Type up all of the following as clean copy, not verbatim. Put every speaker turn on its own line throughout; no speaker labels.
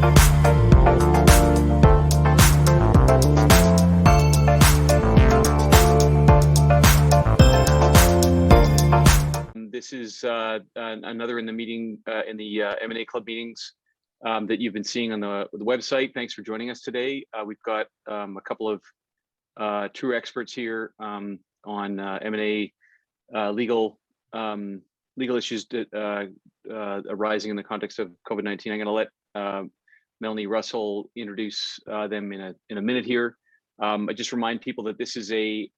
This is another in the meeting, in the M&A Club meetings that you've been seeing on the website. Thanks for joining us today. We've got a couple of true experts here on M&A legal issues that, arising in the context of COVID-19. I'm going to let Melanie Russell introduce them in a minute here. I just remind people that this is a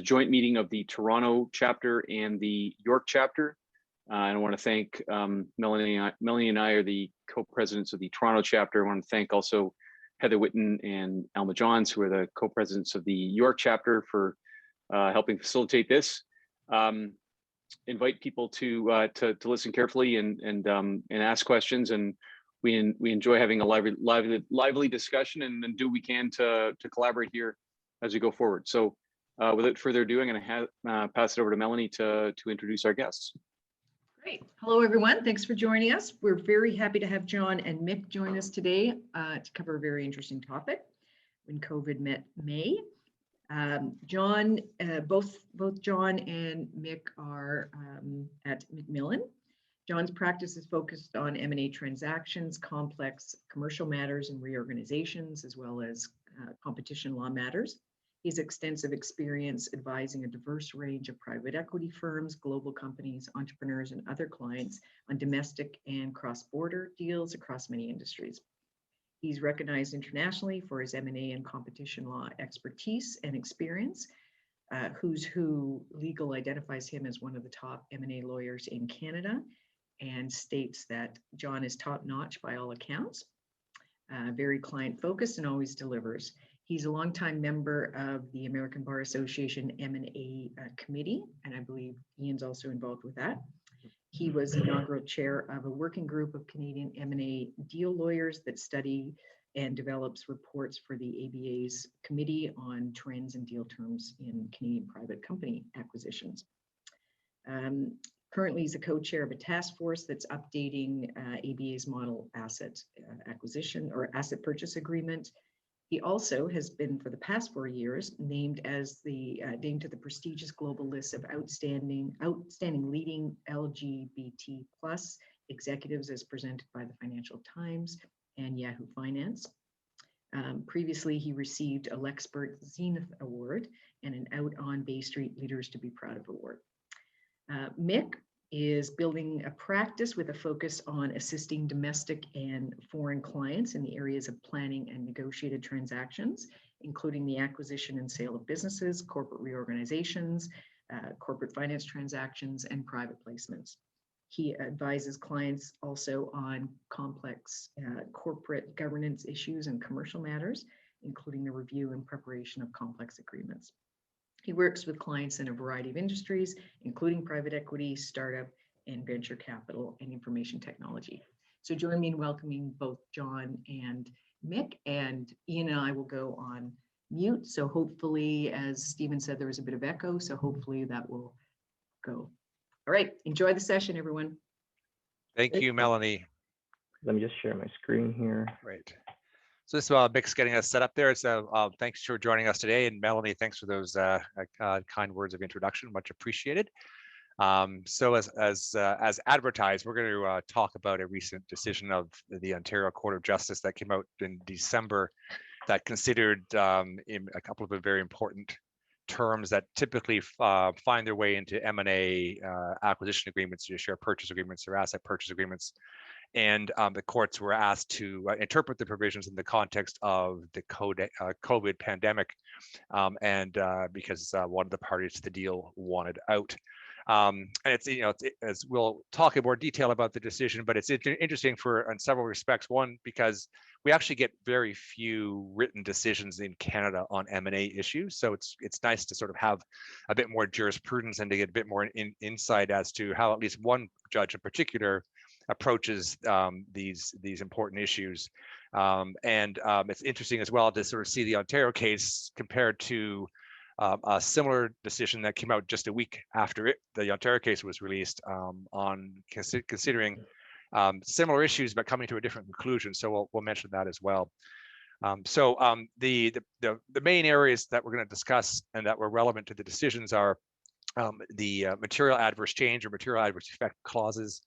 joint meeting of the Toronto chapter and the York chapter. And I want to thank Melanie and I are the co-presidents of the Toronto chapter. I want to thank also Heather Whitten and Alma Johns, who are the co-presidents of the York chapter, for helping facilitate this. Invite people to listen carefully and ask questions. And we enjoy having a lively discussion and do what we can to collaborate here as we go forward. So without further ado, I'm going to pass it over to Melanie to introduce our guests.
Great. Hello, everyone. Thanks for joining us. We're very happy to have John and Mick join us today to cover a very interesting topic, when COVID met May. John, both John and Mick are at McMillan. John's practice is focused on M&A transactions, complex commercial matters and reorganizations, as well as competition law matters. He has extensive experience advising a diverse range of private equity firms, global companies, entrepreneurs, and other clients on domestic and cross-border deals across many industries. He's recognized internationally for his M&A and competition law expertise and experience. Who's Who Legal identifies him as one of the top M&A lawyers in Canada and states that John is top-notch by all accounts, very client-focused and always delivers. He's a longtime member of the American Bar Association M&A committee, and I believe Ian's also involved with that. He was inaugural chair of a working group of Canadian M&A deal lawyers that study and develops reports for the ABA's Committee on Trends and Deal Terms in Canadian Private Company Acquisitions. Currently, he's a co-chair of a task force that's updating ABA's model asset acquisition or asset purchase agreement. He also has been, for the past 4 years, named to the prestigious global list of outstanding leading LGBT plus executives, as presented by the Financial Times and Yahoo Finance. Previously, he received a Lexpert Zenith Award and an Out on Bay Street Leaders to be Proud of Award. Mick is building a practice with a focus on assisting domestic and foreign clients in the areas of planning and negotiated transactions, including the acquisition and sale of businesses, corporate reorganizations, corporate finance transactions, and private placements. He advises clients also on complex corporate governance issues and commercial matters, including the review and preparation of complex agreements. He works with clients in a variety of industries, including private equity, startup, and venture capital and information technology. So join me in welcoming both John and Mick, and Ian and I will go on mute. So hopefully, as Stephen said, there was a bit of echo, so hopefully that will go. All right, enjoy the session, everyone.
Thank you, Melanie.
Let me just share my screen here.
Great. So this is Mick's getting us set up there. So thanks for joining us today. And Melanie, thanks for those kind words of introduction. Much appreciated. So as advertised, we're going to talk about a recent decision of the Ontario Court of Justice that came out in December that considered in a couple of very important terms that typically find their way into M&A acquisition agreements, share purchase agreements, or asset purchase agreements. And the courts were asked to interpret the provisions in the context of the COVID pandemic, and because one of the parties to the deal wanted out. And it's, as we'll talk in more detail about the decision, but it's interesting in several respects. One, because we actually get very few written decisions in Canada on M&A issues. So it's nice to sort of have a bit more jurisprudence and to get a bit more insight as to how at least one judge in particular approaches these important issues. And it's interesting as well to sort of see the Ontario case compared to a similar decision that came out just a week after the Ontario case was released on considering similar issues, but coming to a different conclusion. So we'll mention that as well. The main areas that we're going to discuss and that were relevant to the decisions are the material adverse change or material adverse effect clauses,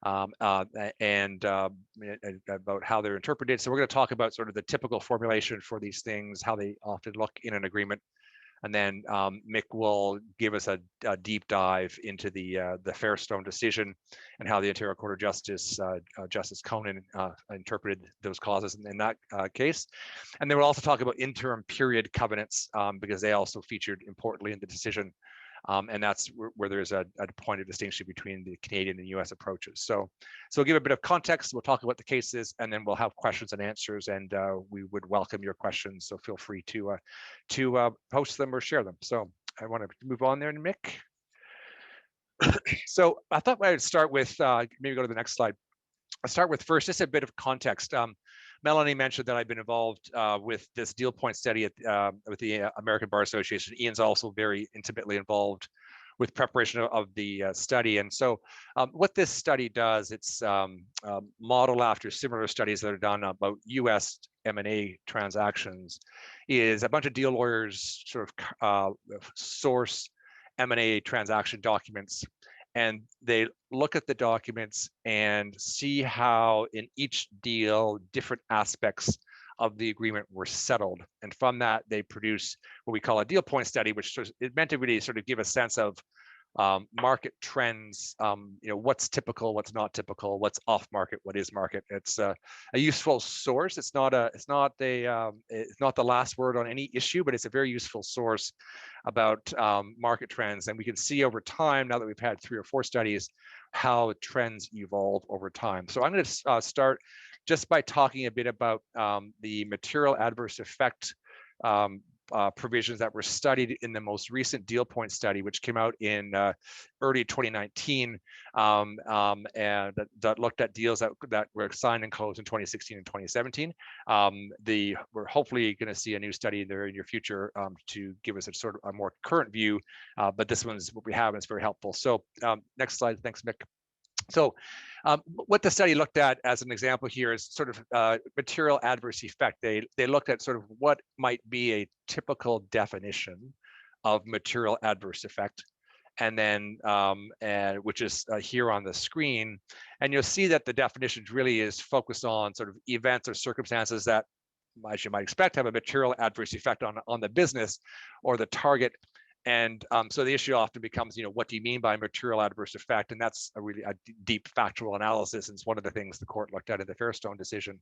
and about how they're interpreted. So we're going to talk about sort of the typical formulation for these things, how they often look in an agreement. And then Mick will give us a deep dive into the Fairstone decision and how the Ontario Court of Justice, Justice Conan, interpreted those clauses in that case. And then we'll also talk about interim period covenants, because they also featured importantly in the decision. And that's where there's a point of distinction between the Canadian and US approaches. So we'll give a bit of context, we'll talk about the cases, and then we'll have questions and answers, and we would welcome your questions. So feel free to post them or share them. So I want to move on there, Mick. So I thought I would start with, maybe go to the next slide. I'll start with first, just a bit of context. Melanie mentioned that I've been involved with this deal point study with the American Bar Association. Ian's also very intimately involved with preparation of the study. And so what this study does, it's modeled after similar studies that are done about US M&A transactions, is a bunch of deal lawyers sort of source M&A transaction documents, and they look at the documents and see how in each deal different aspects of the agreement were settled. And from that, they produce what we call a deal point study, which is meant to really sort of give a sense of market trends, what's typical, what's not typical, what's off market, what is market. It's a useful source. It's not the last word on any issue, but it's a very useful source about market trends. And we can see over time, now that we've had 3 or 4 studies, how trends evolve over time. So I'm going to start just by talking a bit about the material adverse effect provisions that were studied in the most recent deal point study, which came out in early 2019, and that looked at deals that were signed and closed in 2016 and 2017. We're hopefully going to see a new study there in your future to give us a sort of a more current view, but this one's what we have, and it's very helpful. So next slide. Thanks, Mick. So what the study looked at as an example here is sort of material adverse effect. They looked at sort of what might be a typical definition of material adverse effect, and then which is here on the screen. And you'll see that the definition really is focused on sort of events or circumstances that, as you might expect, have a material adverse effect on the business or the target. And so the issue often becomes, what do you mean by material adverse effect? And that's a really deep factual analysis. And it's one of the things the court looked at in the Fairstone decision.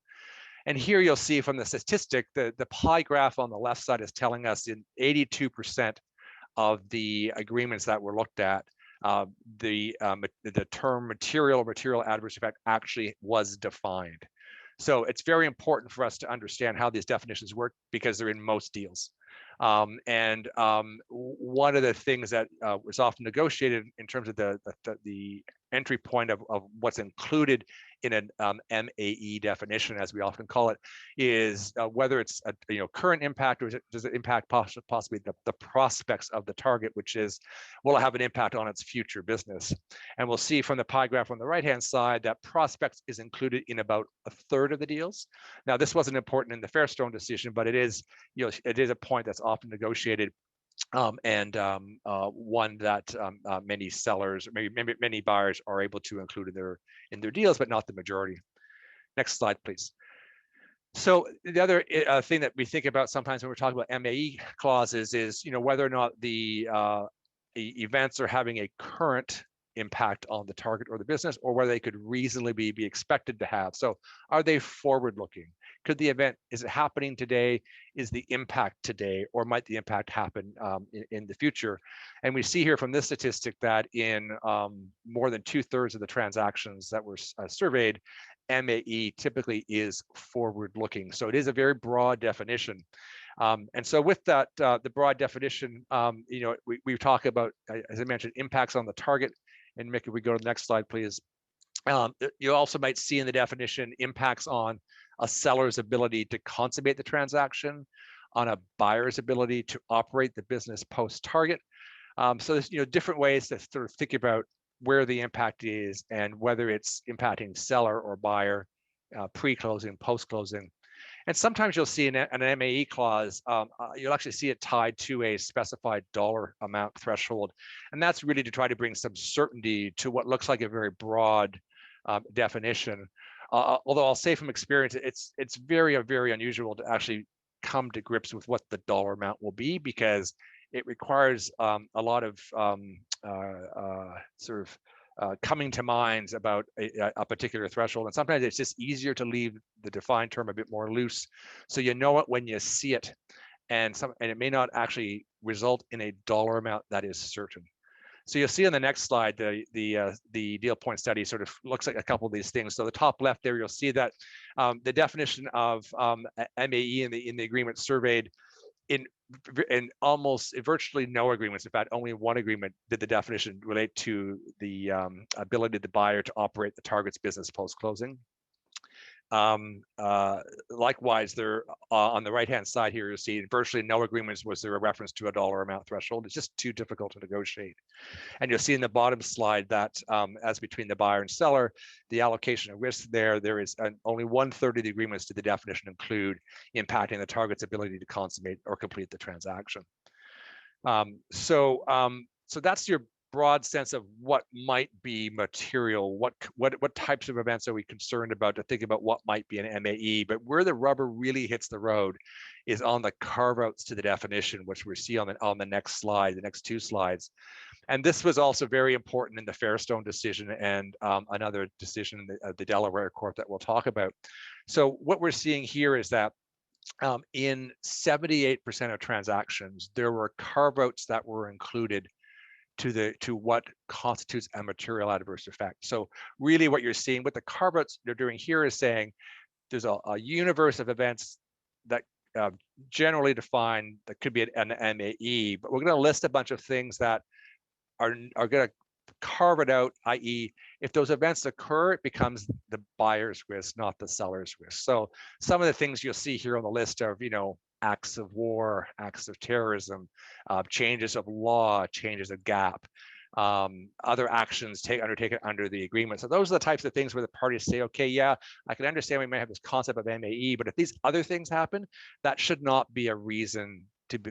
And here you'll see from the statistic, the pie graph on the left side is telling us in 82% of the agreements that were looked at, the term material adverse effect actually was defined. So it's very important for us to understand how these definitions work, because they're in most deals. And one of the things that was often negotiated in terms of the entry point of what's included in an MAE definition, as we often call it, is whether it's a current impact, or does it impact possibly the prospects of the target, which is, will it have an impact on its future business? And we'll see from the pie graph on the right-hand side that prospects is included in about a third of the deals. Now, this wasn't important in the Fairstone decision, but it is, it is a point that's often negotiated, and one that many sellers, maybe many buyers, are able to include in their deals, but not the majority. Next slide, please. So the other thing that we think about sometimes when we're talking about MAE clauses is, whether or not the events are having a current impact on the target or the business, or whether they could reasonably be expected to have. So are they forward-looking? Could the event, is it happening today? Is the impact today, or might the impact happen in the future? And we see here from this statistic that in more than 2/3 of the transactions that were surveyed, MAE typically is forward-looking. So it is a very broad definition. And so with that, the broad definition, we talk about, as I mentioned, impacts on the target. And Mick, if we go to the next slide, please. You also might see in the definition impacts on a seller's ability to consummate the transaction, on a buyer's ability to operate the business post-target. So there's different ways to sort of think about where the impact is, and whether it's impacting seller or buyer, pre-closing, post-closing. And sometimes you'll see an MAE clause, you'll actually see it tied to a specified dollar amount threshold. And that's really to try to bring some certainty to what looks like a very broad definition. Although I'll say from experience, it's very, very unusual to actually come to grips with what the dollar amount will be, because it requires a lot of coming to minds about a particular threshold. And sometimes it's just easier to leave the defined term a bit more loose, so you know it when you see it, and it may not actually result in a dollar amount that is certain. So you'll see on the next slide, the deal point study sort of looks at a couple of these things. So the top left there, you'll see that the definition of MAE in the agreement surveyed in almost virtually no agreements. In fact, only one agreement did the definition relate to the ability of the buyer to operate the target's business post-closing. Likewise, there on the right-hand side here, you'll see virtually no agreements was there a reference to a dollar amount threshold. It's just too difficult to negotiate. And you'll see in the bottom slide that as between the buyer and seller, the allocation of risk there is only 1/3 of the agreements to the definition include impacting the target's ability to consummate or complete the transaction. So that's your broad sense of what might be material, what types of events are we concerned about, to think about what might be an MAE. But where the rubber really hits the road is on the carve-outs to the definition, which we see on the next slide, the next two slides. And this was also very important in the Fairstone decision and another decision, the Delaware court that we'll talk about. So what we're seeing here is that in 78% of transactions, there were carve-outs that were included to what constitutes a material adverse effect. So really what you're seeing, what the carve-outs they're doing here is saying there's a universe of events that generally defined that could be an MAE, but we're going to list a bunch of things that are going to carve it out, i.e. if those events occur, it becomes the buyer's risk, not the seller's risk. So some of the things you'll see here on the list are, acts of war, acts of terrorism, changes of law, changes of GAAP, other actions undertaken under the agreement. So those are the types of things where the parties say, okay, yeah, I can understand we might have this concept of MAE, but if these other things happen, that should not be a reason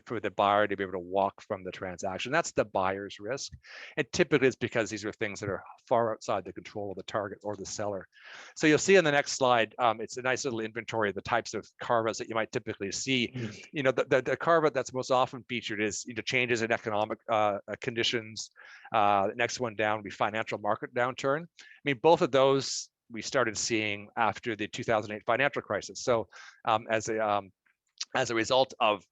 for the buyer to be able to walk from the transaction. That's the buyer's risk. And typically it's because these are things that are far outside the control of the target or the seller. So you'll see on the next slide, it's a nice little inventory of the types of carve-outs that you might typically see. The carve-out that's most often featured is changes in economic conditions. The next one down would be financial market downturn. I mean, both of those we started seeing after the 2008 financial crisis. So as a result of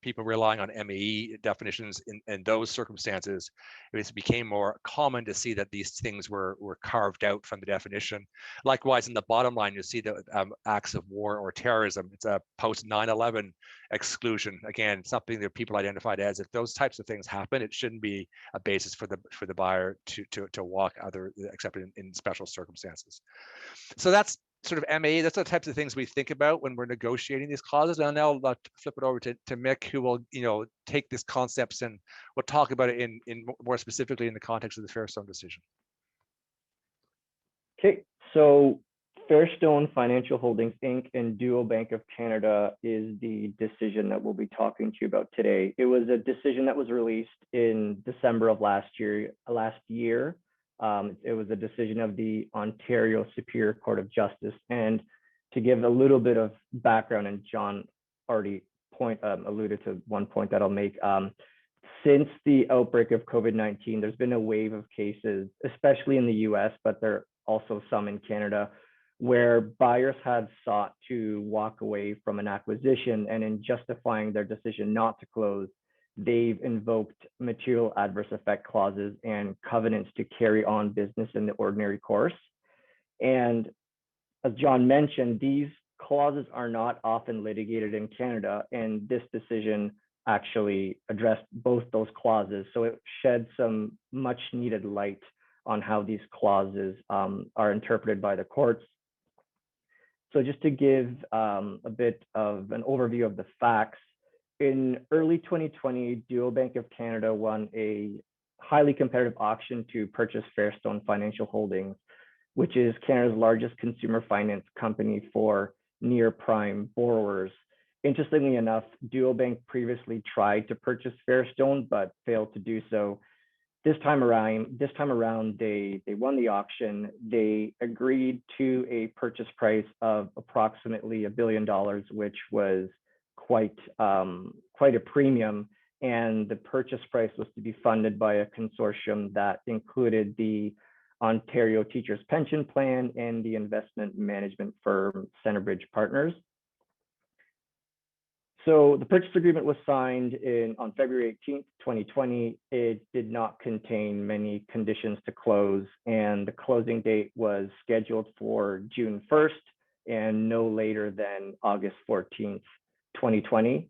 people relying on MAE definitions in those circumstances, it became more common to see that these things were carved out from the definition. Likewise, in the bottom line, you see the acts of war or terrorism. It's a post 9/11 exclusion. Again, something that people identified as, if those types of things happen, it shouldn't be a basis for the buyer to walk except in special circumstances. So that's sort of MAE, that's the types of things we think about when we're negotiating these clauses. And now I'll flip it over to Mick, who will take these concepts and we'll talk about it in more specifically in the context of the Fairstone decision.
Okay, so Fairstone Financial Holdings Inc. and Duo Bank of Canada is the decision that we'll be talking to you about today. It was a decision that was released in December of last year. It was a decision of the Ontario Superior Court of Justice. And to give a little bit of background, and John already alluded to one point that I'll make, since the outbreak of COVID-19, there's been a wave of cases, especially in the US, but there are also some in Canada, where buyers had sought to walk away from an acquisition, and in justifying their decision not to close, they've invoked material adverse effect clauses and covenants to carry on business in the ordinary course. And as John mentioned, these clauses are not often litigated in Canada, and this decision actually addressed both those clauses. So it shed some much needed light on how these clauses are interpreted by the courts. So just to give a bit of an overview of the facts, in early 2020, Duo Bank of Canada won a highly competitive auction to purchase Fairstone Financial Holdings, which is Canada's largest consumer finance company for near prime borrowers. Interestingly enough, Duobank previously tried to purchase Fairstone but failed to do so. This time around, they won the auction. They agreed to a purchase price of approximately $1 billion, which was quite a premium. And the purchase price was to be funded by a consortium that included the Ontario Teachers Pension Plan and the investment management firm Centerbridge Partners. So the purchase agreement was signed on February 18th, 2020. It did not contain many conditions to close, and the closing date was scheduled for June 1st and no later than August 14th, 2020.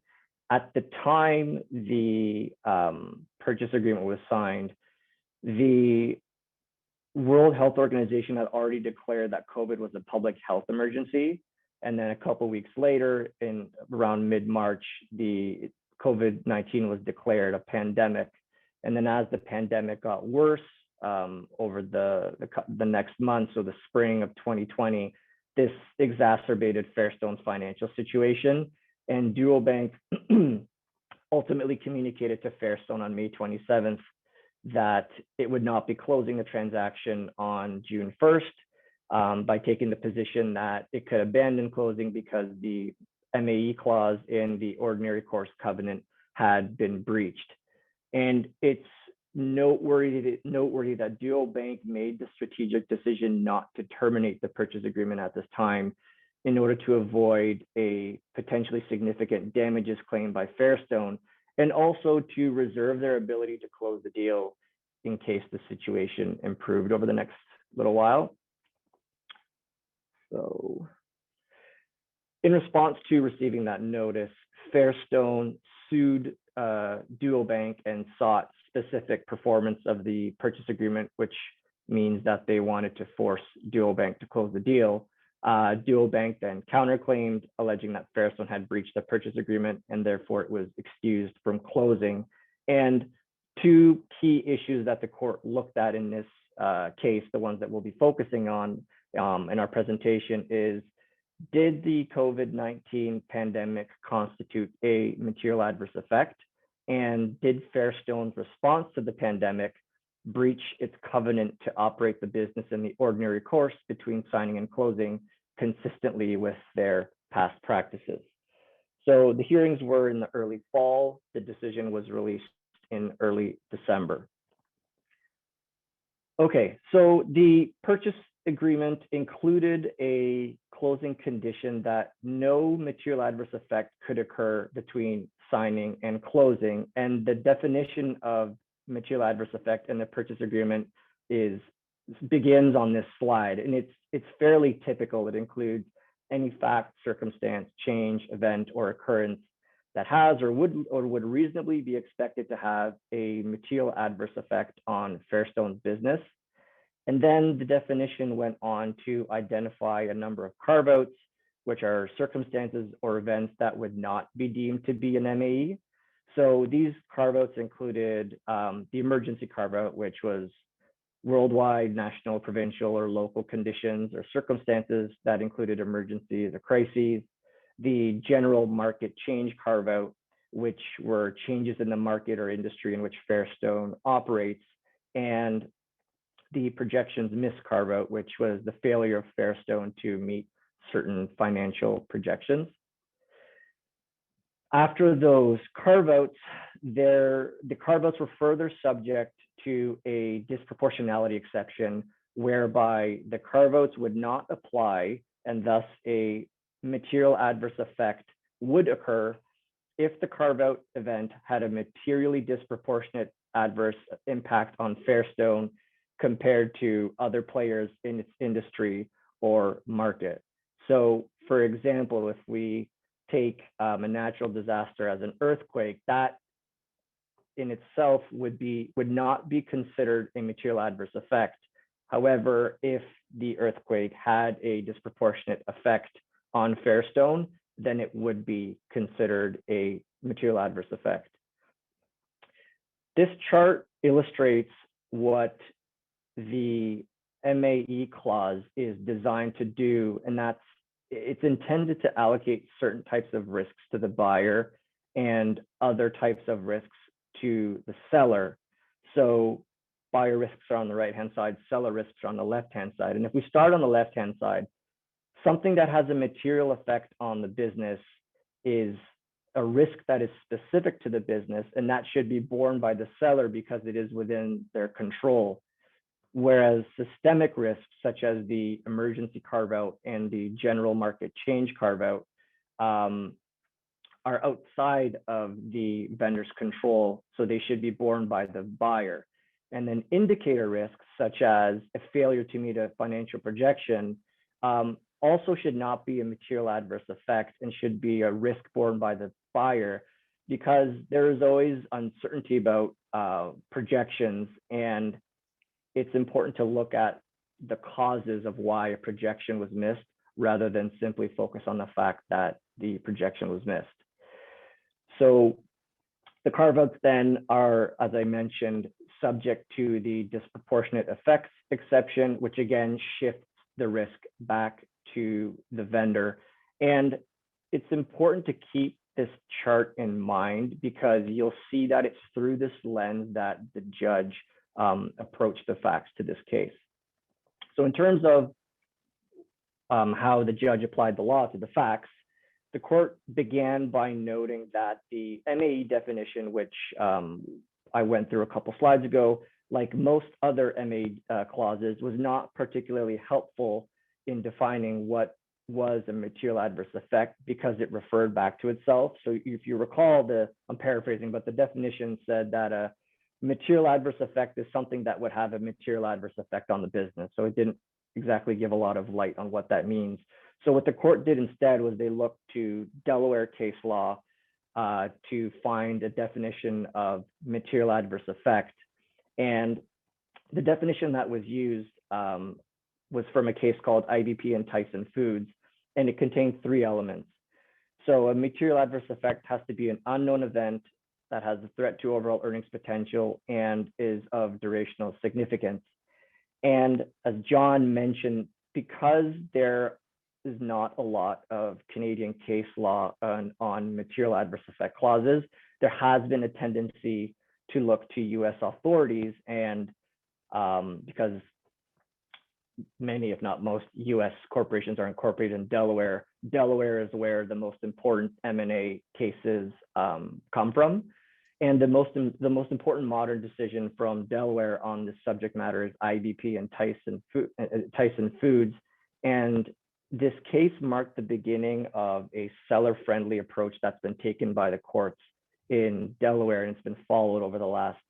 At the time the purchase agreement was signed, the World Health Organization had already declared that COVID was a public health emergency. And then a couple of weeks later, in around mid-March, the COVID-19 was declared a pandemic. And then as the pandemic got worse over the next month, so the spring of 2020, this exacerbated Fairstone's financial situation. And Duobank ultimately communicated to Fairstone on May 27th that it would not be closing the transaction on June 1st. By taking the position that it could abandon closing because the Mae Clause in the ordinary course covenant had been breached. And it's noteworthy that Duobank made the strategic decision not to terminate the purchase agreement at this time in order to avoid a potentially significant damages claim by Fairstone, and also to reserve their ability to close the deal in case the situation improved over the next little while. So in response to receiving that notice, Fairstone sued Duobank and sought specific performance of the purchase agreement, which means that they wanted to force Duobank to close the deal. Duobank then counterclaimed, alleging that Fairstone had breached the purchase agreement and therefore it was excused from closing. And two key issues that the court looked at in this case, the ones that we'll be focusing on in our presentation, is did the COVID-19 pandemic constitute a material adverse effect? And did Fairstone's response to the pandemic breach its covenant to operate the business in the ordinary course between signing and closing consistently with their past practices? So the hearings were in the early fall. The decision was released in early December. Okay, so the purchase agreement included a closing condition that no material adverse effect could occur between signing and closing. And the definition of material adverse effect in the purchase agreement begins on this slide, and it's fairly typical. It includes any fact, circumstance, change, event, or occurrence that has or would reasonably be expected to have a material adverse effect on Fairstone's business. And then the definition went on to identify a number of carve-outs, which are circumstances or events that would not be deemed to be an MAE. So these carve-outs included the emergency carve-out, which was worldwide, national, provincial, or local conditions or circumstances that included emergencies or crises. The general market change carve-out, which were changes in the market or industry in which Fairstone operates, and the projections miss carve-out, which was the failure of Fairstone to meet certain financial projections. After those carve-outs, the carve-outs were further subject to a disproportionality exception, whereby the carve-outs would not apply, and thus a material adverse effect would occur if the carve-out event had a materially disproportionate adverse impact on Fairstone compared to other players in its industry or market. So, for example, if we take a natural disaster as an earthquake, that in itself would not be considered a material adverse effect. However, if the earthquake had a disproportionate effect on Fairstone, then it would be considered a material adverse effect. This chart illustrates what the Mae Clause is designed to do, and it's intended to allocate certain types of risks to the buyer and other types of risks to the seller. So buyer risks are on the right-hand side, seller risks are on the left-hand side. And if we start on the left-hand side, something that has a material effect on the business is a risk that is specific to the business, and that should be borne by the seller because it is within their control. Whereas systemic risks, such as the emergency carve-out and the general market change carve-out, are outside of the vendor's control, so they should be borne by the buyer. And then indicator risks, such as a failure to meet a financial projection, also should not be a material adverse effect and should be a risk borne by the buyer, because there is always uncertainty about projections, and it's important to look at the causes of why a projection was missed rather than simply focus on the fact that the projection was missed. So the carve-outs then are, as I mentioned, subject to the disproportionate effects exception, which again shifts the risk back to the vendor. And it's important to keep this chart in mind because you'll see that it's through this lens that the judge approached the facts to this case. So in terms of how the judge applied the law to the facts, the court began by noting that the MAE definition, which I went through a couple slides ago, like most other MAE clauses, was not particularly helpful in defining what was a material adverse effect because it referred back to itself. So if you recall, I'm paraphrasing, but the definition said that a material adverse effect is something that would have a material adverse effect on the business. So it didn't exactly give a lot of light on what that means. So what the court did instead was they looked to Delaware case law to find a definition of material adverse effect. And the definition that was used was from a case called IBP and Tyson Foods, and it contained 3 elements. So a material adverse effect has to be an unknown event that has a threat to overall earnings potential and is of durational significance. And as John mentioned, because there is not a lot of Canadian case law on material adverse effect clauses, there has been a tendency to look to US authorities, and because many, if not most, US corporations are incorporated in Delaware, Delaware is where the most important M&A cases come from. And the most important modern decision from Delaware on this subject matter is IBP and Tyson Foods. And this case marked the beginning of a seller-friendly approach that's been taken by the courts in Delaware, and it's been followed over the last,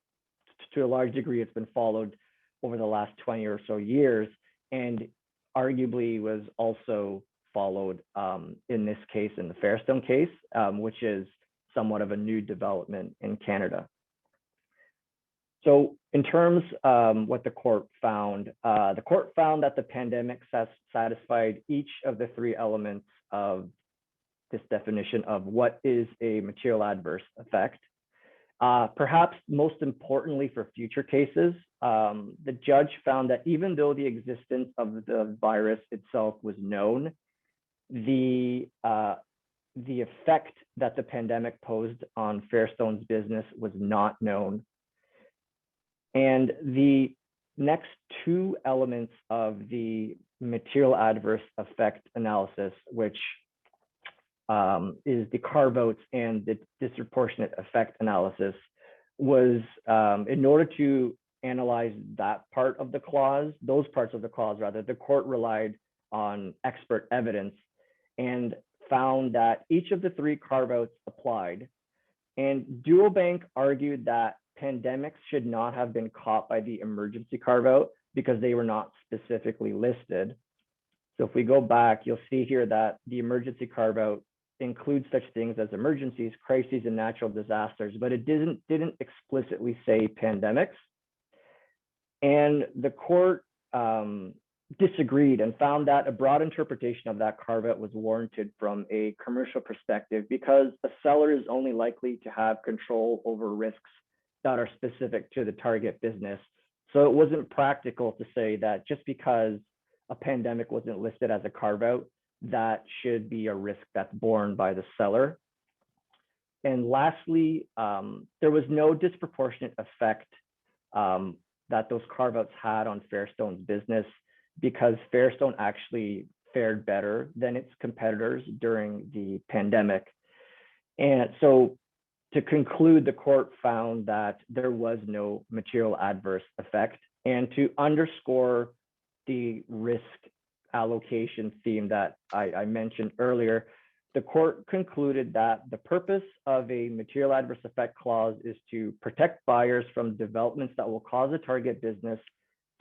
to a large degree, it's been followed over the last 20 or so years, and arguably was also followed in this case, in the Fairstone case, which is somewhat of a new development in Canada. So in terms what the court found that the pandemic satisfied each of the 3 elements of this definition of what is a material adverse effect. Perhaps most importantly for future cases, the judge found that even though the existence of the virus itself was known, the effect that the pandemic posed on Fairstone's business was not known. And the next 2 elements of the material adverse effect analysis, which is the carve-outs and the disproportionate effect analysis, was in order to analyze that part of the clause, those parts of the clause rather, the court relied on expert evidence and found that each of the 3 carve-outs applied. And Duobank argued that pandemics should not have been caught by the emergency carve-out because they were not specifically listed. So if we go back, you'll see here that the emergency carve-out includes such things as emergencies, crises, and natural disasters, but it didn't explicitly say pandemics. And the court disagreed and found that a broad interpretation of that carve-out was warranted from a commercial perspective because a seller is only likely to have control over risks that are specific to the target business. So it wasn't practical to say that just because a pandemic wasn't listed as a carve out, that should be a risk that's borne by the seller. And lastly, there was no disproportionate effect that those carve outs had on Fairstone's business, because Fairstone actually fared better than its competitors during the pandemic. And so to conclude, the court found that there was no material adverse effect. And to underscore the risk allocation theme that I mentioned earlier, the court concluded that the purpose of a material adverse effect clause is to protect buyers from developments that will cause a target business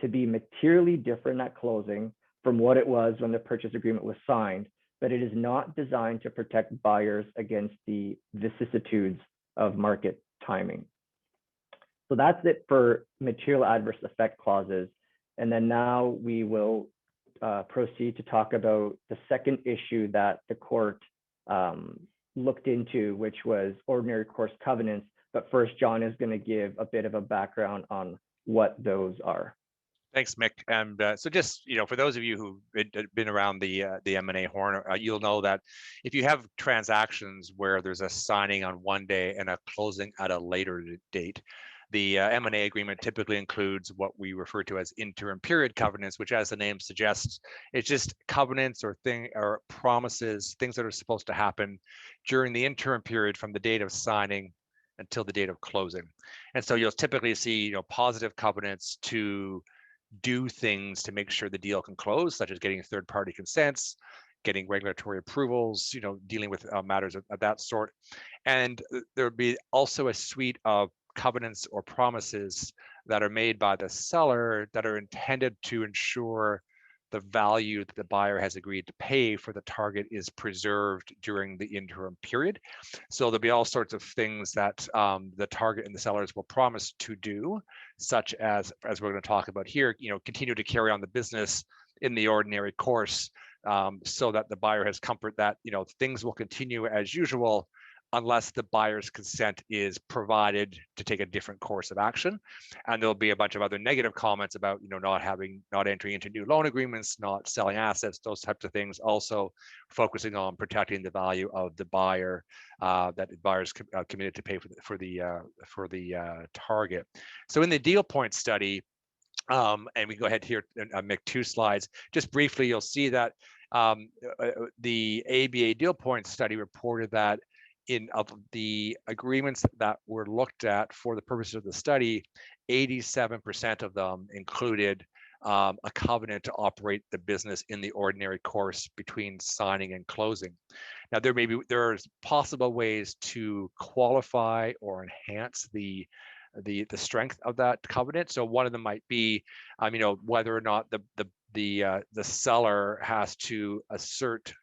to be materially different at closing from what it was when the purchase agreement was signed, but it is not designed to protect buyers against the vicissitudes of market timing. So that's it for material adverse effect clauses. And then now we will proceed to talk about the second issue that the court looked into, which was ordinary course covenants. But first, John is going to give a bit of a background on what those are.
Thanks, Mick. And so just, for those of you who've been around the M&A horn, you'll know that if you have transactions where there's a signing on one day and a closing at a later date, the M&A agreement typically includes what we refer to as interim period covenants, which, as the name suggests, it's just covenants or promises, things that are supposed to happen during the interim period from the date of signing until the date of closing. And so you'll typically see, positive covenants to do things to make sure the deal can close, such as getting third-party consents, getting regulatory approvals, dealing with matters of that sort. And there would be also a suite of covenants or promises that are made by the seller that are intended to ensure the value that the buyer has agreed to pay for the target is preserved during the interim period. So there'll be all sorts of things that the target and the sellers will promise to do, such as we're going to talk about here, continue to carry on the business in the ordinary course, so that the buyer has comfort that, things will continue as usual unless the buyer's consent is provided to take a different course of action. And there'll be a bunch of other negative comments about, not entering into new loan agreements, not selling assets, those types of things. Also focusing on protecting the value of the buyer, that the buyer's committed to pay for the target. So in the deal point study, and we can go ahead here and make two slides. Just briefly, you'll see that the ABA deal point study reported that of the agreements that were looked at for the purposes of the study, 87% of them included a covenant to operate the business in the ordinary course between signing and closing. Now, there's possible ways to qualify or enhance the strength of that covenant. So one of them might be, whether or not the seller has to assert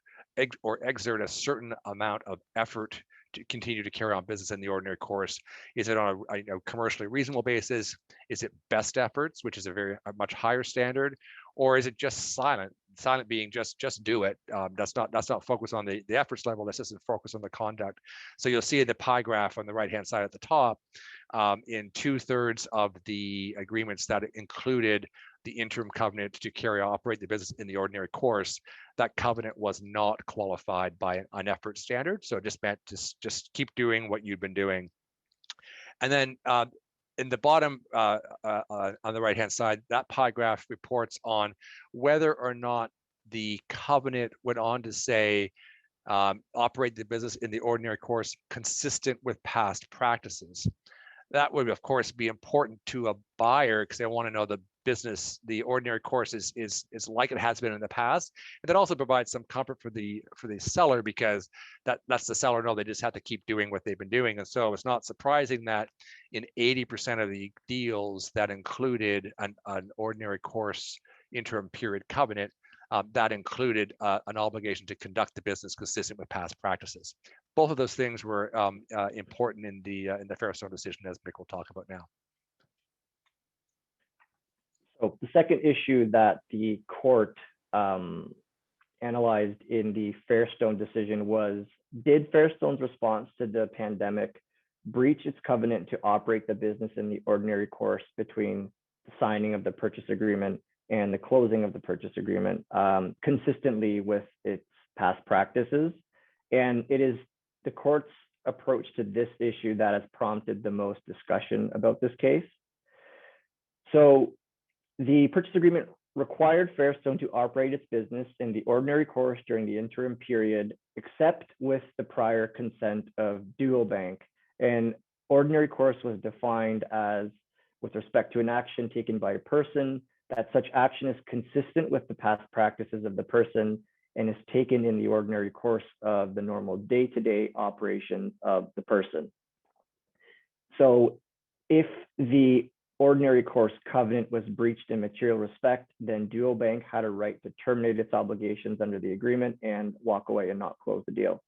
or exert a certain amount of effort to continue to carry on business in the ordinary course. Is it on a commercially reasonable basis? Is it best efforts, which is a much higher standard, or is it just silent? Silent being just do it. That's not focused on the efforts level. That's just focused on the conduct. So you'll see in the pie graph on the right hand side at the top, in 2/3 of the agreements that included the interim covenant to operate the business in the ordinary course, that covenant was not qualified by an effort standard. So it just meant just keep doing what you've been doing. And then in the bottom on the right hand side, that pie graph reports on whether or not the covenant went on to say operate the business in the ordinary course consistent with past practices. That would, of course, be important to a buyer because they want to know the business, the ordinary course is like it has been in the past. And that also provides some comfort for the seller, because that lets the seller know they just have to keep doing what they've been doing. And so it's not surprising that in 80% of the deals that included an ordinary course interim period covenant, that included an obligation to conduct the business consistent with past practices. Both of those things were important in the Fairstone decision, as Mick will talk about now.
So the second issue that the court analyzed in the Fairstone decision was, did Fairstone's response to the pandemic breach its covenant to operate the business in the ordinary course between the signing of the purchase agreement and the closing of the purchase agreement, consistently with its past practices. And it is the court's approach to this issue that has prompted the most discussion about this case. So the purchase agreement required Fairstone to operate its business in the ordinary course during the interim period, except with the prior consent of Duobank. And ordinary course was defined as, with respect to an action taken by a person, that such action is consistent with the past practices of the person and is taken in the ordinary course of the normal day-to-day operations of the person. So if the ordinary course covenant was breached in material respect, then Duobank had a right to terminate its obligations under the agreement and walk away and not close the deal.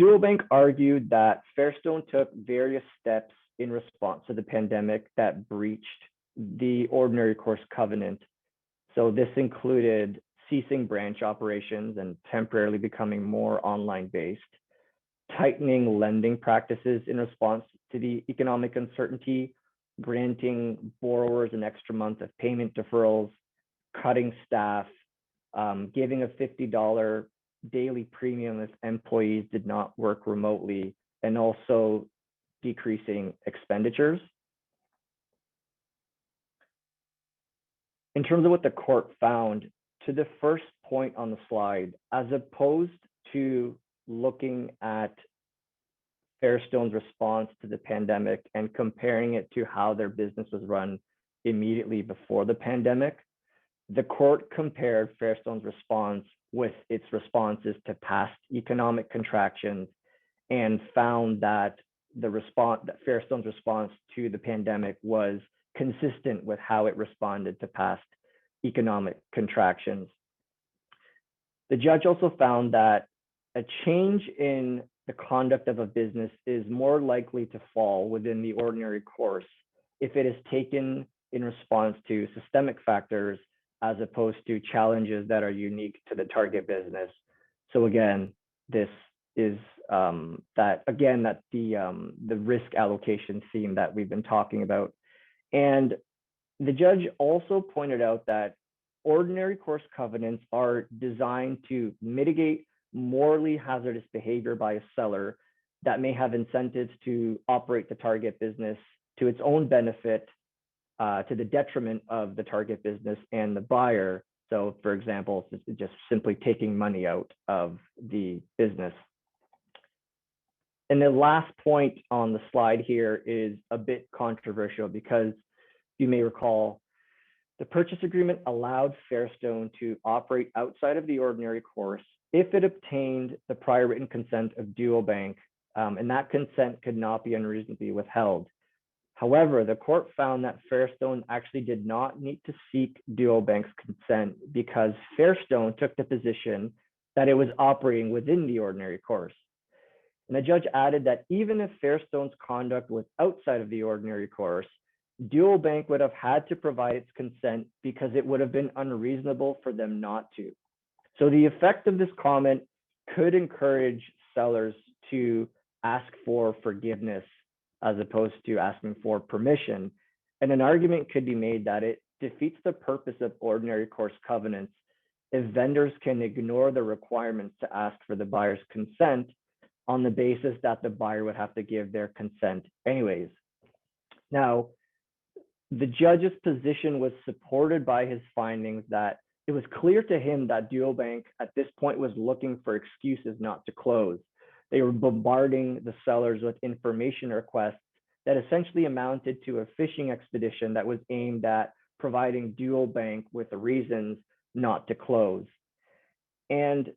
Duobank argued that Fairstone took various steps in response to the pandemic that breached the ordinary course covenant. So this included ceasing branch operations and temporarily becoming more online based, tightening lending practices in response to the economic uncertainty, granting borrowers an extra month of payment deferrals, cutting staff, giving a $50 daily premium if employees did not work remotely, and also decreasing expenditures. In terms of what the court found, to the first point on the slide, as opposed to looking at Fairstone's response to the pandemic and comparing it to how their business was run immediately before the pandemic, the court compared Fairstone's response with its responses to past economic contractions and found that Fairstone's response to the pandemic was consistent with how it responded to past economic contractions. The judge also found that a change in the conduct of a business is more likely to fall within the ordinary course if it is taken in response to systemic factors as opposed to challenges that are unique to the target business. So again, this is the risk allocation theme that we've been talking about. And the judge also pointed out that ordinary course covenants are designed to mitigate morally hazardous behavior by a seller that may have incentives to operate the target business to its own benefit, to the detriment of the target business and the buyer. So for example, just simply taking money out of the business. And the last point on the slide here is a bit controversial because you may recall the purchase agreement allowed Fairstone to operate outside of the ordinary course if it obtained the prior written consent of Duobank, and that consent could not be unreasonably withheld. However, the court found that Fairstone actually did not need to seek Duobank's consent because Fairstone took the position that it was operating within the ordinary course. And the judge added that even if Fairstone's conduct was outside of the ordinary course, Duobank would have had to provide its consent because it would have been unreasonable for them not to. So the effect of this comment could encourage sellers to ask for forgiveness as opposed to asking for permission. And an argument could be made that it defeats the purpose of ordinary course covenants if vendors can ignore the requirements to ask for the buyer's consent on the basis that the buyer would have to give their consent anyways. Now, the judge's position was supported by his findings that it was clear to him that Duobank at this point was looking for excuses not to close. They were bombarding the sellers with information requests that essentially amounted to a fishing expedition that was aimed at providing Duobank with the reasons not to close. And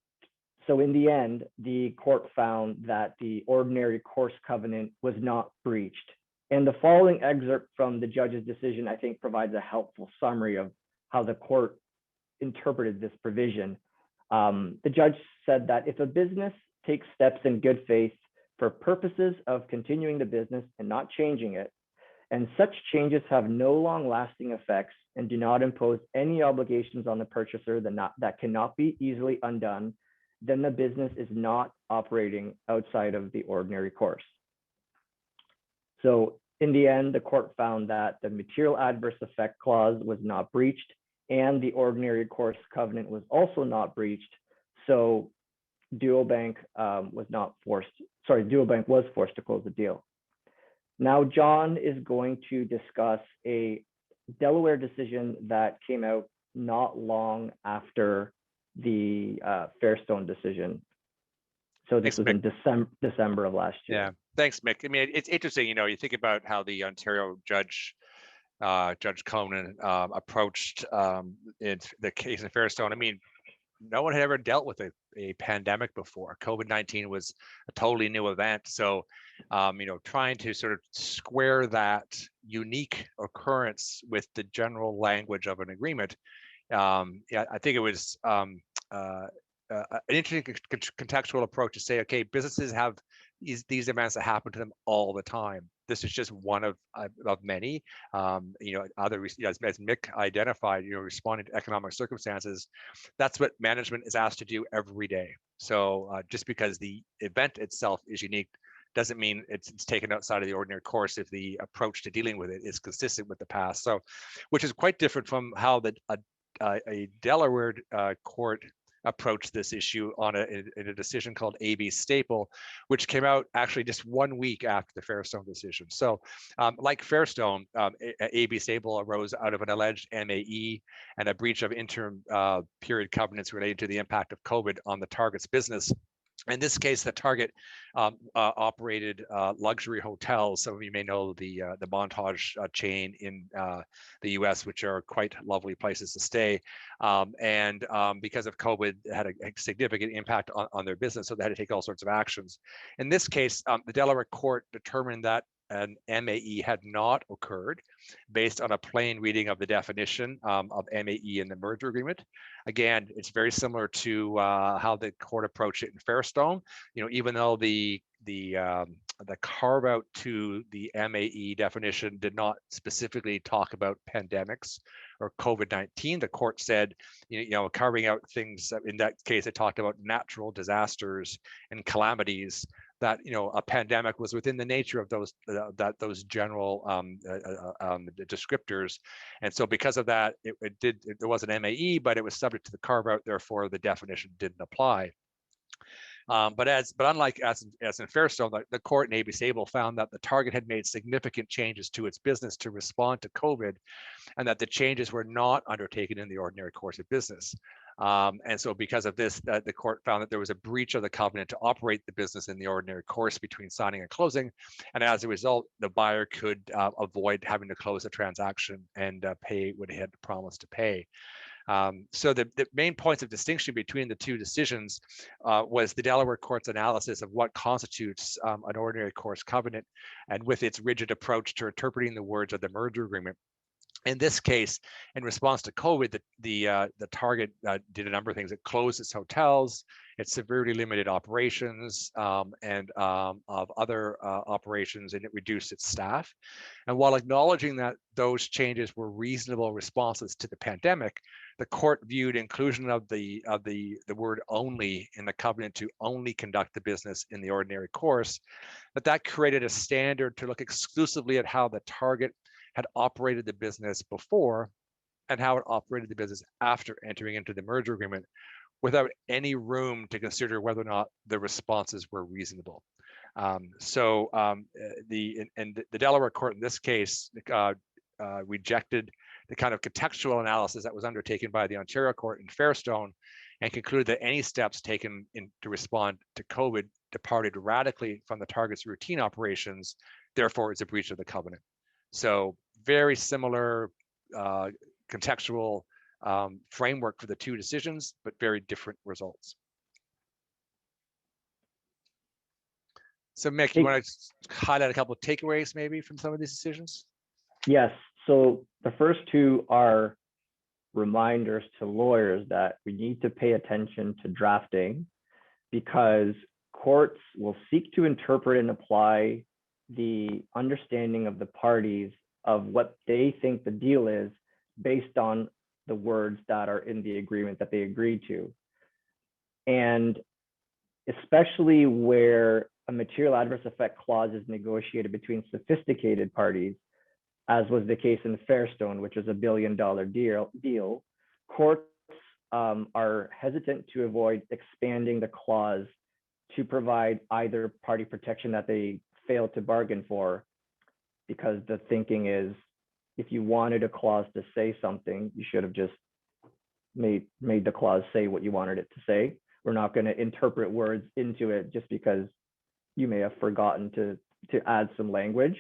so in the end, the court found that the ordinary course covenant was not breached. And the following excerpt from the judge's decision, I think, provides a helpful summary of how the court interpreted this provision. The judge said that if a business takes steps in good faith for purposes of continuing the business and not changing it, and such changes have no long-lasting effects and do not impose any obligations on the purchaser that cannot be easily undone, then the business is not operating outside of the ordinary course. So in the end, the court found that the material adverse effect clause was not breached and the ordinary course covenant was also not breached. So Duobank Duobank was forced to close the deal. Now, John is going to discuss a Delaware decision that came out not long after the Fairstone decision. So this was in December of last year.
Yeah, thanks, Mick. I mean, it's interesting, you think about how the Ontario Judge Conan approached in the case of Fairstone. I mean, no one had ever dealt with a pandemic before. COVID-19 was a totally new event. So, trying to sort of square that unique occurrence with the general language of an agreement, I think it was an interesting contextual approach to say, okay, businesses have these events that happen to them all the time. This is just one of many. Other, as Mick identified, responding to economic circumstances, that's what management is asked to do every day. So just because the event itself is unique doesn't mean it's taken outside of the ordinary course if the approach to dealing with it is consistent with the past. So, which is quite different from how a Delaware court approached this issue in a decision called AB Staple, which came out actually just 1 week after the Fairstone decision. So like Fairstone, AB Staple arose out of an alleged MAE and a breach of interim period covenants related to the impact of COVID on the target's business. In this case, the target operated luxury hotels. Some of you may know the Montage chain in the U.S., which are quite lovely places to stay. And because of COVID, it had a significant impact on their business, so they had to take all sorts of actions. In this case, the Delaware court determined that an MAE had not occurred based on a plain reading of the definition of MAE in the merger agreement. Again, it's very similar to how the court approached it in Fairstone. Even though the carve out to the MAE definition did not specifically talk about pandemics or COVID-19, the court said, carving out things, in that case, it talked about natural disasters and calamities, that a pandemic was within the nature of those general descriptors, and so because of that, there was an MAE, but it was subject to the carve out. Therefore, the definition didn't apply. But unlike as in Fairstone, the court in AB Staple found that the target had made significant changes to its business to respond to COVID, and that the changes were not undertaken in the ordinary course of business. And so because of this, the court found that there was a breach of the covenant to operate the business in the ordinary course between signing and closing. And as a result, the buyer could avoid having to close the transaction and pay what he had promised to pay. So the main points of distinction between the two decisions was the Delaware court's analysis of what constitutes an ordinary course covenant, and with its rigid approach to interpreting the words of the merger agreement. In this case, in response to COVID, the target did a number of things. It closed its hotels, it severely limited operations and of other operations, and it reduced its staff. And while acknowledging that those changes were reasonable responses to the pandemic, the court viewed inclusion of the word only in the covenant to only conduct the business in the ordinary course, that created a standard to look exclusively at how the target had operated the business before and how it operated the business after entering into the merger agreement, without any room to consider whether or not the responses were reasonable. The Delaware court in this case rejected the kind of contextual analysis that was undertaken by the Ontario court in Fairstone, and concluded that any steps taken to respond to COVID departed radically from the target's routine operations. Therefore, it's a breach of the covenant. So very similar contextual framework for the two decisions, but very different results. So Mick, you want to highlight a couple of takeaways maybe from some of these decisions?
Yes. So the first two are reminders to lawyers that we need to pay attention to drafting, because courts will seek to interpret and apply the understanding of the parties of what they think the deal is based on the words that are in the agreement that they agreed to. And especially where a material adverse effect clause is negotiated between sophisticated parties, as was the case in Fairstone, which was $1 billion deal, courts are hesitant to avoid expanding the clause to provide either party protection that they failed to bargain for, because the thinking is, if you wanted a clause to say something, you should have just made the clause say what you wanted it to say. We're not going to interpret words into it just because you may have forgotten to add some language.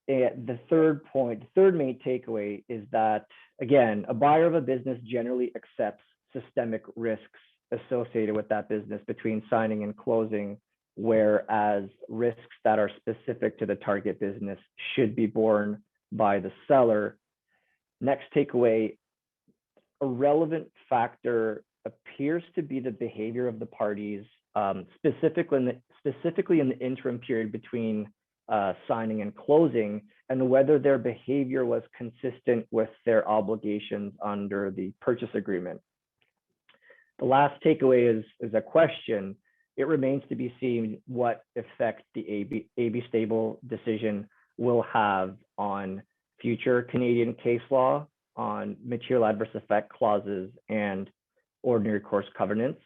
And the third main takeaway is that, again, a buyer of a business generally accepts systemic risks associated with that business between signing and closing, whereas risks that are specific to the target business should be borne by the seller. Next takeaway, a relevant factor appears to be the behavior of the parties, specifically in the interim period between signing and closing, and whether their behavior was consistent with their obligations under the purchase agreement. The last takeaway is a question. It remains to be seen what effect the AB Stable decision will have on future Canadian case law on material adverse effect clauses and ordinary course covenants.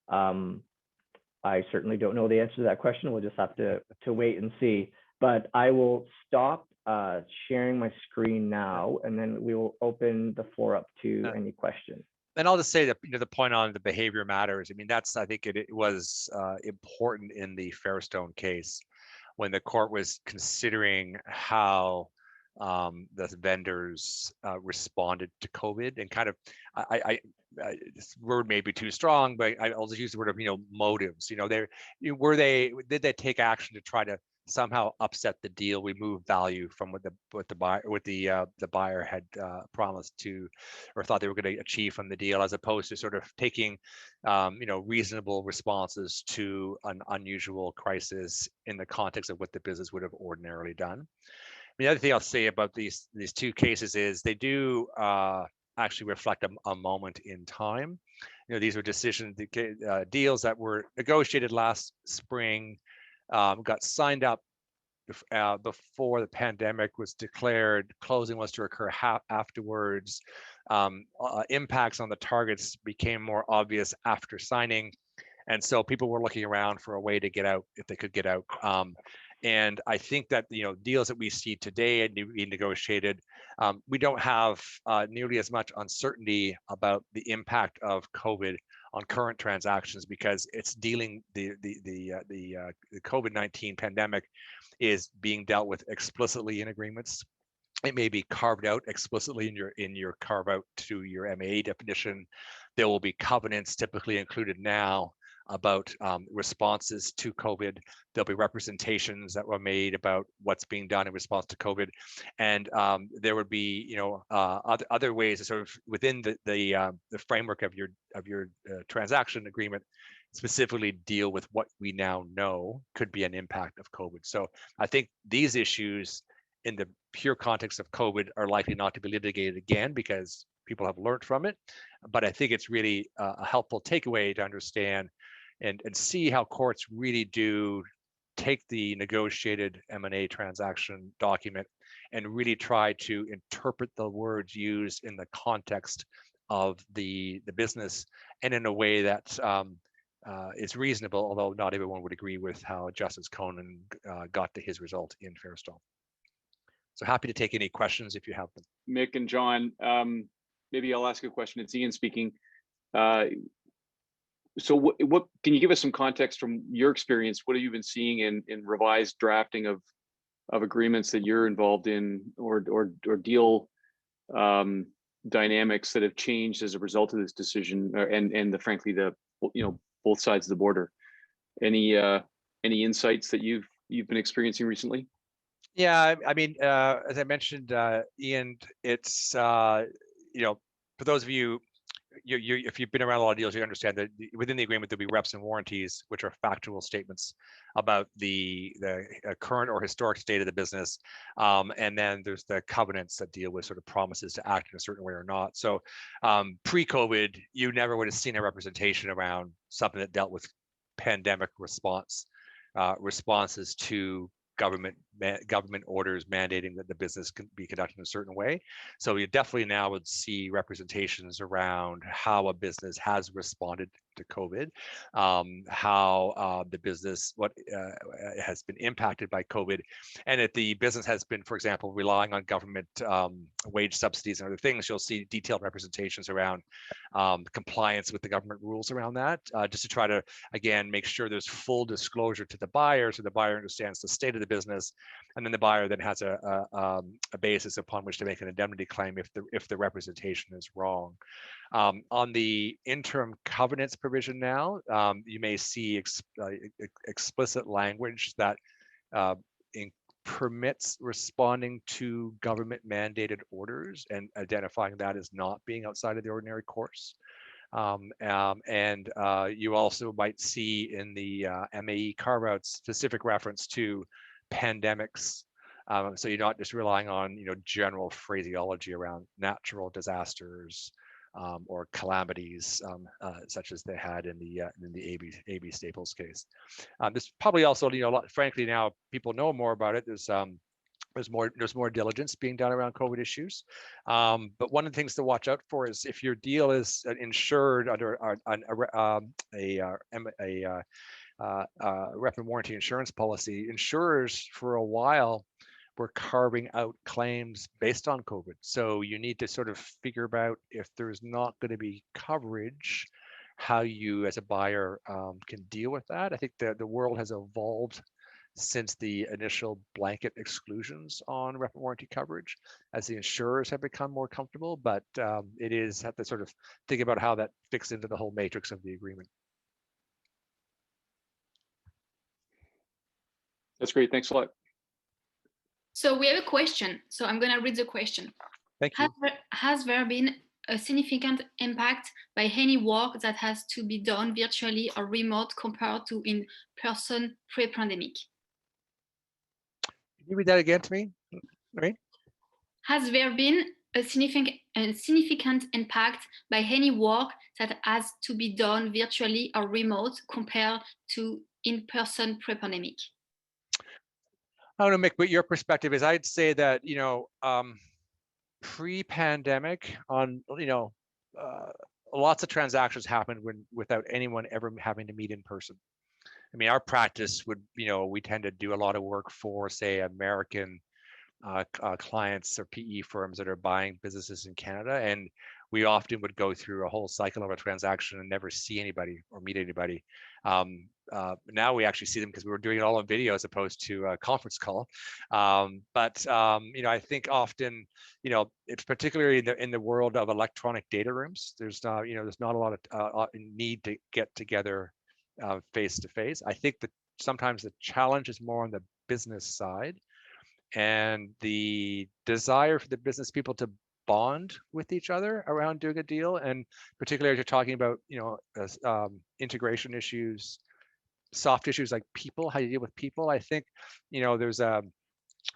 I certainly don't know the answer to that question. We'll just have to wait and see. But I will stop sharing my screen now, and then we will open the floor up to any questions.
And I'll just say that the point on the behavior matters. I mean, I think it was important in the Fairstone case when the court was considering how the vendors responded to COVID, and kind of, this word may be too strong, but I'll just use the word of motives. Did they take action to try to somehow upset the deal, remove value from what the buyer had promised to or thought they were going to achieve from the deal, as opposed to sort of taking reasonable responses to an unusual crisis in the context of what the business would have ordinarily done. The other thing I'll say about these two cases is they do actually reflect a moment in time. These were deals that were negotiated last spring, got signed up before the pandemic was declared. Closing was to occur afterwards. Impacts on the targets became more obvious after signing, and so people were looking around for a way to get out if they could get out. And I think that deals that we see today and being negotiated, we don't have nearly as much uncertainty about the impact of COVID on current transactions, because it's dealing the COVID-19 pandemic is being dealt with explicitly in agreements. It may be carved out explicitly in your carve out to your MAA definition. There will be covenants typically included now about responses to COVID. There'll be representations that were made about what's being done in response to COVID, and there would be other ways to sort of within the framework of your transaction agreement specifically deal with what we now know could be an impact of COVID. So I think these issues in the pure context of COVID are likely not to be litigated again because people have learned from it. But I think it's really a helpful takeaway to understand and see how courts really do take the negotiated M&A transaction document and really try to interpret the words used in the context of the business and in a way that is reasonable, although not everyone would agree with how Justice Conan got to his result in Fairstone. So happy to take any questions if you have them.
Mick and John, maybe I'll ask a question. It's Ian speaking. So what can you give us some context from your experience? What have you been seeing in revised drafting of agreements that you're involved in, or deal dynamics that have changed as a result of this decision, and frankly both sides of the border? Any insights that you've been experiencing recently?
Yeah, I mean, as I mentioned, Ian, it's for those of you if you've been around a lot of deals, you understand that within the agreement there'll be reps and warranties, which are factual statements about the current or historic state of the business, and then there's the covenants that deal with sort of promises to act in a certain way or not. So pre-COVID, you never would have seen a representation around something that dealt with pandemic responses to government orders mandating that the business can be conducted in a certain way. So you definitely now would see representations around how a business has responded to COVID, how the business, what has been impacted by COVID, and if the business has been, for example, relying on government wage subsidies and other things, you'll see detailed representations around compliance with the government rules around that, just to try to, again, make sure there's full disclosure to the buyer, so the buyer understands the state of the business, and then the buyer then has a basis upon which to make an indemnity claim if the representation is wrong. On the interim covenants provision now, you may see explicit language that permits responding to government mandated orders and identifying that as not being outside of the ordinary course. You also might see in the MAE carve-out specific reference to pandemics. So you're not just relying on general phraseology around natural disasters or calamities, such as they had in the AB Staples case. There's probably also, frankly, now people know more about it. There's more diligence being done around COVID issues. But one of the things to watch out for is if your deal is insured under rep and warranty insurance policy, insurers for a while were carving out claims based on COVID. So you need to sort of figure out, if there's not going to be coverage, how you as a buyer can deal with that. I think the world has evolved since the initial blanket exclusions on rep and warranty coverage, as the insurers have become more comfortable, but it is have to sort of think about how that fits into the whole matrix of the agreement.
That's great. Thanks a lot.
So we have a question. So I'm going to read the question.
Thank you.
Has there been a significant impact by any work that has to be done virtually or remote compared to in person pre-pandemic?
Can you read that again to me? Right?
Has there been a significant impact by any work that has to be done virtually or remote compared to in person pre-pandemic?
I don't know, Mick, what your perspective is. I'd say that, pre-pandemic lots of transactions happened without anyone ever having to meet in person. I mean, our practice would, we tend to do a lot of work for, say, American clients or PE firms that are buying businesses in Canada. And we often would go through a whole cycle of a transaction and never see anybody or meet anybody. Now we actually see them because we were doing it all on video as opposed to a conference call. I think often, it's particularly in the world of electronic data rooms, there's not a lot of need to get together face to face. I think that sometimes the challenge is more on the business side, and the desire for the business people to bond with each other around doing a deal, and particularly as you're talking about integration issues, soft issues like people, how you deal with people. I think there's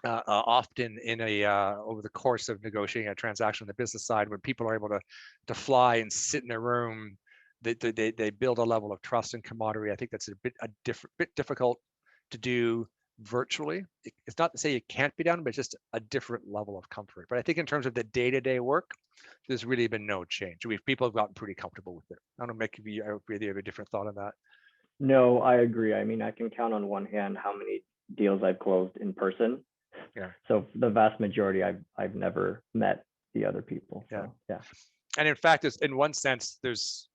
often in over the course of negotiating a transaction on the business side, when people are able to fly and sit in a room, they build a level of trust and camaraderie. I think that's a bit difficult to do virtually. It's not to say it can't be done, but it's just a different level of comfort. But I think in terms of the day-to-day work, there's really been no change. People have gotten pretty comfortable with it. I don't know, Mick, if you have a different thought on that.
No, I agree. I mean, I can count on one hand how many deals I've closed in person.
Yeah.
So the vast majority, I've never met the other people. So, yeah.
And in fact, in one sense, there's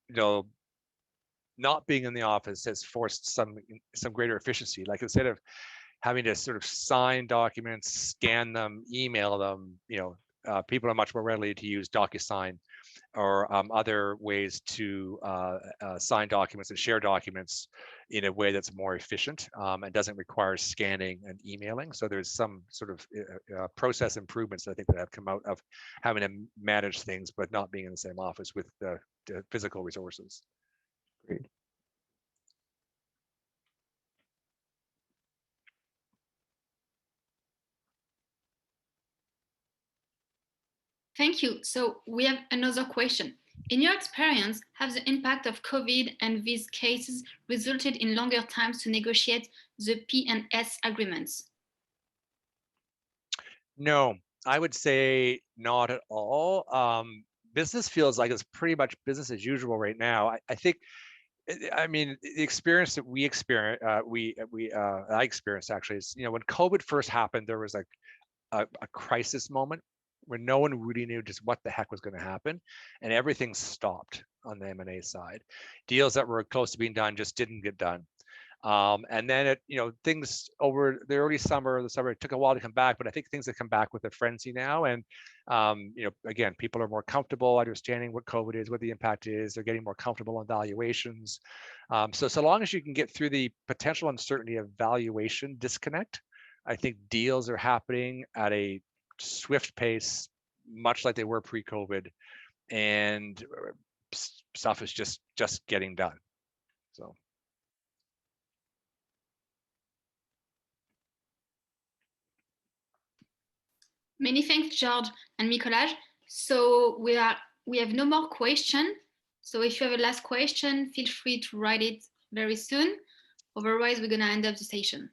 not being in the office has forced some greater efficiency. Like, instead of having to sort of sign documents, scan them, email them, people are much more ready to use DocuSign or other ways to sign documents and share documents in a way that's more efficient and doesn't require scanning and emailing. So there's some sort of process improvements, I think, that have come out of having to manage things but not being in the same office with the physical resources.
Great.
Thank you. So we have another question. In your experience, have the impact of COVID and these cases resulted in longer times to negotiate the P&S agreements?
No, I would say not at all. Business feels like it's pretty much business as usual right now. I think, I mean, the experience that we experienced, I experienced actually is, when COVID first happened, there was like a crisis moment where no one really knew just what the heck was going to happen, and everything stopped on the M&A side. Deals that were close to being done just didn't get done. And then things over the early summer, it took a while to come back, but I think things have come back with a frenzy now. And again, people are more comfortable understanding what COVID is, what the impact is. They're getting more comfortable on valuations. So long as you can get through the potential uncertainty of valuation disconnect, I think deals are happening at a swift pace, much like they were pre-COVID, and stuff is just getting done. So.
Many thanks, George and Mikolaj. So we have no more questions. So if you have a last question, feel free to write it very soon. Otherwise, we're going to end up the session.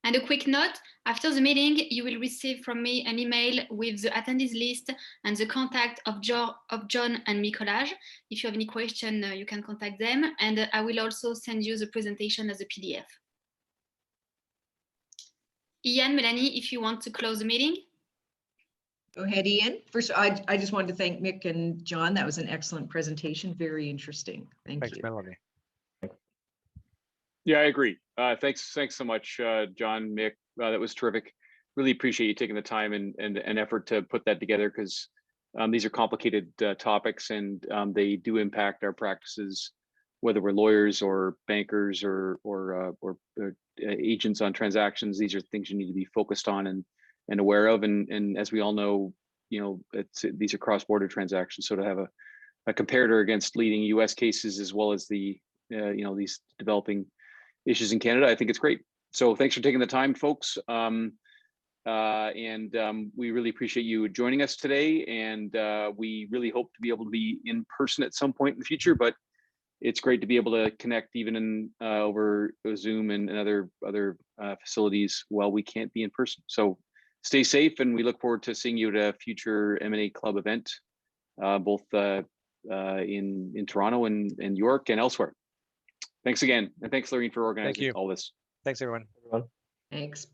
And a quick note, after the meeting, you will receive from me an email with the attendees list and the contact of John and Mikolaj. If you have any question, you can contact them. And I will also send you the presentation as a PDF. Ian, Melanie, if you want to close the meeting.
Go ahead, Ian. First, I just wanted to thank Mick and John. That was an excellent presentation. Very interesting. Thanks, you.
Melanie.
Yeah, I agree. Thanks so much, John, Mick. That was terrific. Really appreciate you taking the time and effort to put that together, because these are complicated topics, and they do impact our practices, whether we're lawyers or bankers or agents on transactions. These are things you need to be focused on and aware of. And as we all know, these are cross-border transactions. So to have a comparator against leading U.S. cases, as well as the these developing issues in Canada, I think it's great. So thanks for taking the time, folks. We really appreciate you joining us today. And we really hope to be able to be in person at some point in the future, but it's great to be able to connect even in over Zoom and other facilities while we can't be in person. So stay safe, and we look forward to seeing you at a future M&A Club event, both in Toronto and York and elsewhere. Thanks again, and thanks, Lorraine, for organizing all this.
Thanks, everyone.
Thanks.